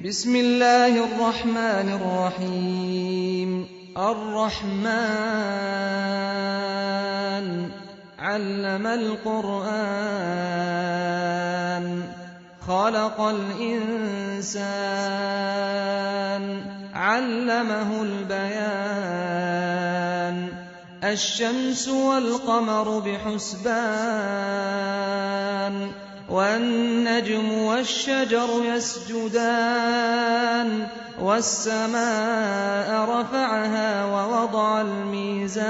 بسم الله الرحمن الرحيم الرحمن علم القرآن خلق الإنسان علمه البيان الشمس والقمر بحسبان والنجم والشجر يسجدان والسماء رفعها ووضع الميزان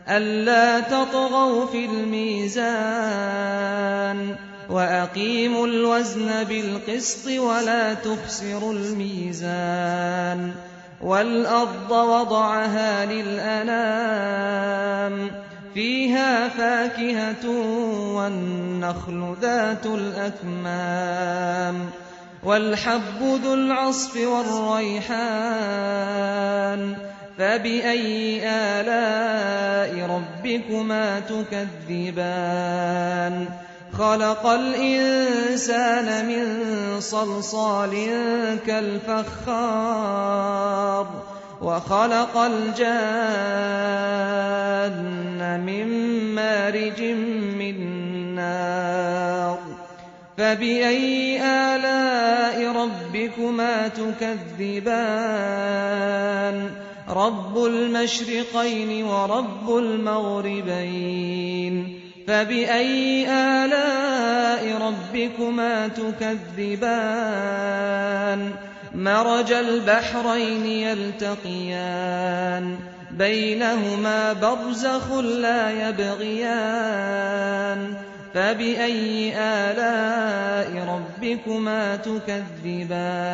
ألا تطغوا في الميزان وأقيموا الوزن بالقسط ولا تخسروا الميزان والأرض وضعها للأنام فيها فاكهة والنخل ذات الأكمام والحب ذو العصف والريحان فبأي آلاء ربكما تكذبان خلق الإنسان من صلصال كالفخار وخلق الجان من مارج من نار فبأي آلاء ربكما تكذبان رب المشرقين ورب المغربين فبأي آلاء ربكما تكذبان مرج البحرين يلتقيان بينهما برزخ لا يبغيان فبأي آلاء ربكما تكذبان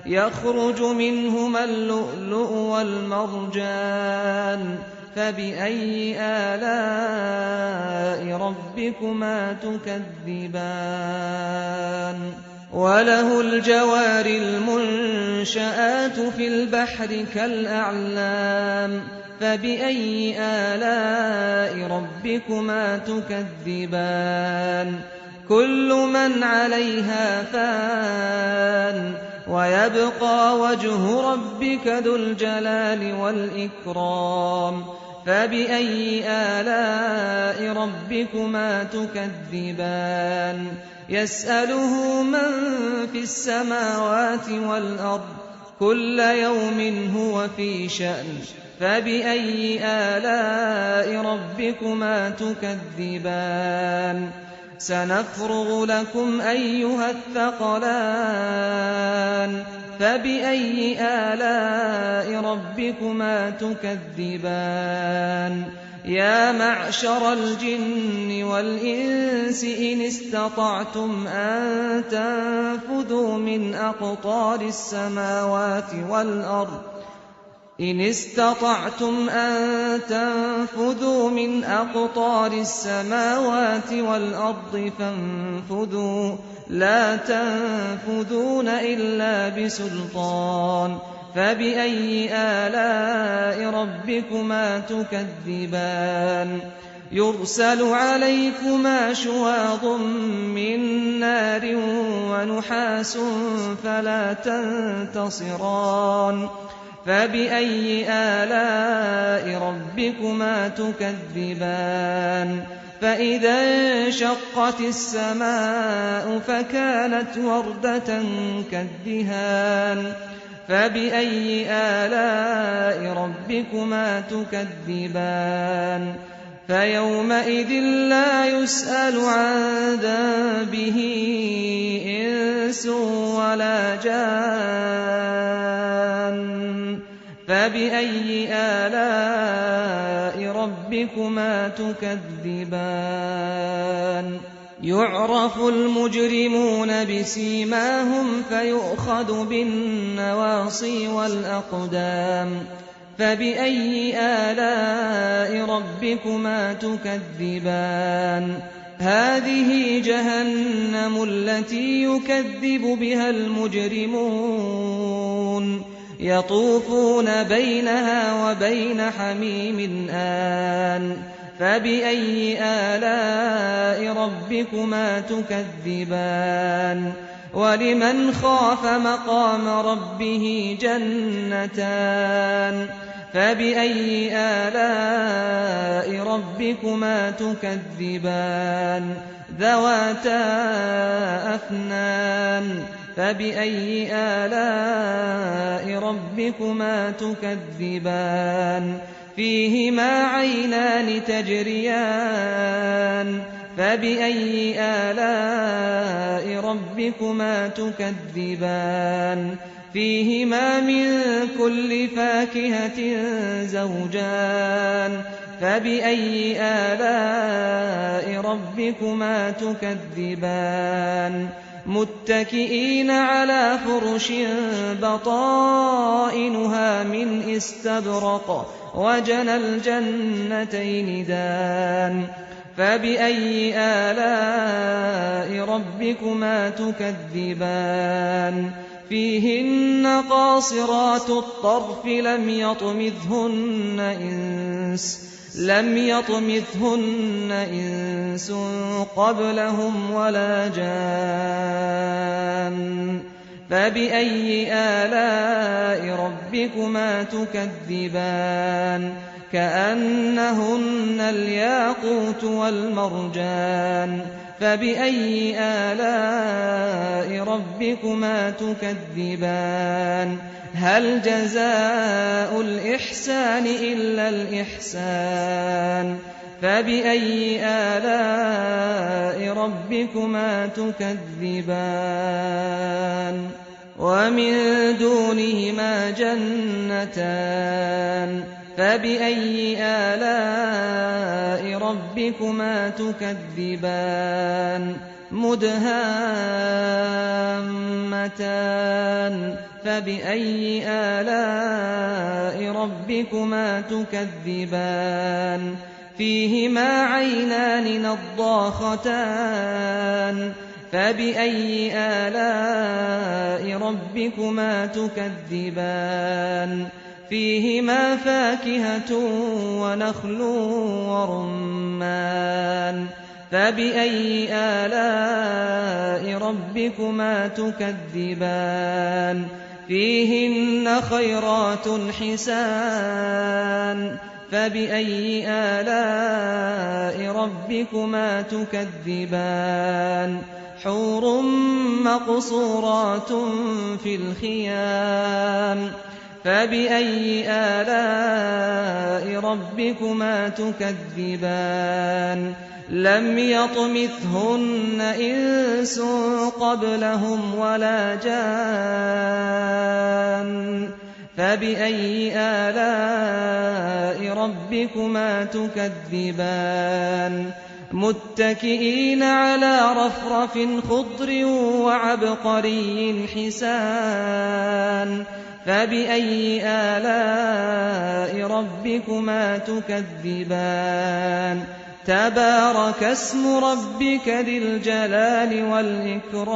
يخرج منهما اللؤلؤ والمرجان فبأي آلاء ربكما تكذبان وله الجوار المنشآت في البحر كالأعلام فبأي آلاء ربكما تكذبان كل من عليها فان ويبقى وجه ربك ذو الجلال والإكرام فبأي آلاء ربكما تكذبان يسأله من في السماوات والأرض كل يوم هو في شأن فبأي آلاء ربكما تكذبان سنفرغ لكم أيها الثقلان فبأي آلاء ربكما تكذبان يا معشر الجن والإنس إن استطعتم أن تنفذوا من أقطار السماوات والأرض فانفذوا لا تنفذون إلا بسلطان فبأي آلاء ربكما تكذبان يرسل عليكما شواظ من نار ونحاس فلا تنتصران فبأي آلاء ربكما تكذبان فإذا انشقت السماء فكانت وردة كالدهان فبأي آلاء ربكما تكذبان فيومئذ لا يسأل عن ذنبه إنس ولا جان فبأي آلاء ربكما تكذبان يعرف المجرمون بسيماهم فيؤخذ بالنواصي والأقدام فبأي آلاء ربكما تكذبان هذه جهنم التي يكذب بها المجرمون يطوفون بينها وبين حميم آن فبأي آلاء ربكما تكذبان وَلِمَنْ خَافَ مَقَامَ رَبِّهِ جَنَّتَانِ فَبِأَيِّ آلَاءِ رَبِّكُمَا تُكَذِّبَانِ ذَوَاتَا أَفْنَانٍ فَبِأَيِّ آلَاءِ رَبِّكُمَا تُكَذِّبَانِ فِيهِمَا عَيْنَانِ تَجْرِيَانِ فَبِأَيِّ آلَاءِ رَبِّكُمَا تُكَذِّبَانِ فِيهِمَا مِن كُلِّ فَاكِهَةٍ زَوْجَانِ فَبِأَيِّ آلَاءِ رَبِّكُمَا تُكَذِّبَانِ مُتَّكِئِينَ عَلَىٰ فُرُشٍ بَطَائِنُهَا مِنْ إِسْتَبْرَقٍ وَجَنَى الْجَنَّتَيْنِ دَانٍ فَبِأَيِّ آلَاءِ رَبِّكُمَا تُكَذِّبَانِ فِيهِنَّ قَاصِرَاتُ الطَّرْفِ لَمْ يَطْمِثْهُنَّ إِنسٌ قَبْلَهُمْ وَلَا جَانٌّ فَبِأَيِّ آلَاءِ رَبِّكُمَا تُكَذِّبَانِ كَأَنَّهُنَّ الْيَاقُوتُ وَالْمَرْجَانُ فَبِأَيِّ آلَاءِ رَبِّكُمَا تُكَذِّبَانِ هَلْ جَزَاءُ الْإِحْسَانِ إِلَّا الْإِحْسَانُ فَبِأَيِّ آلَاءِ رَبِّكُمَا تُكَذِّبَانِ وَمِن دُونِهِمَا جَنَّتَانِ فَبِأَيِّ آلَاءِ رَبِّكُمَا تُكَذِّبَانِ مُدْهَامَّتَانِ فَبِأَيِّ آلَاءِ رَبِّكُمَا تُكَذِّبَانِ فِيهِمَا عَيْنَانِ نَضَّاخَتَانِ فَبِأَيِّ آلَاءِ رَبِّكُمَا تُكَذِّبَانِ فِيهِمَا فَاكِهَةٌ وَنَخْلٌ وَرُمَّانٌ فَبِأَيِّ آلَاءِ رَبِّكُمَا تُكَذِّبَانِ فِيهِنَّ خَيْرَاتٌ حِسَانٌ فَبِأَيِّ آلَاءِ رَبِّكُمَا تُكَذِّبَانِ حُورٌ مَّقْصُورَاتٌ فِي الْخِيَامِ فَبِأَيِّ آلَاءِ رَبِّكُمَا تُكَذِّبَانِ لَمْ يَطْمِثْهُنَّ إِنسٌ قَبْلَهُمْ وَلَا جَانٌّ فَبِأَيِّ آلَاءِ رَبِّكُمَا تُكَذِّبَانِ مُتَّكِئِينَ عَلَىٰ رَفْرَفٍ خُضْرٍ وَعَبْقَرِيٍّ حِسَانٍ فَبِأَيِّ آلَاءِ رَبِّكُمَا تُكَذِّبَانِ تَبَارَكَ اسْمُ رَبِّكَ ذِي الْجَلَالِ وَالْإِكْرَامِ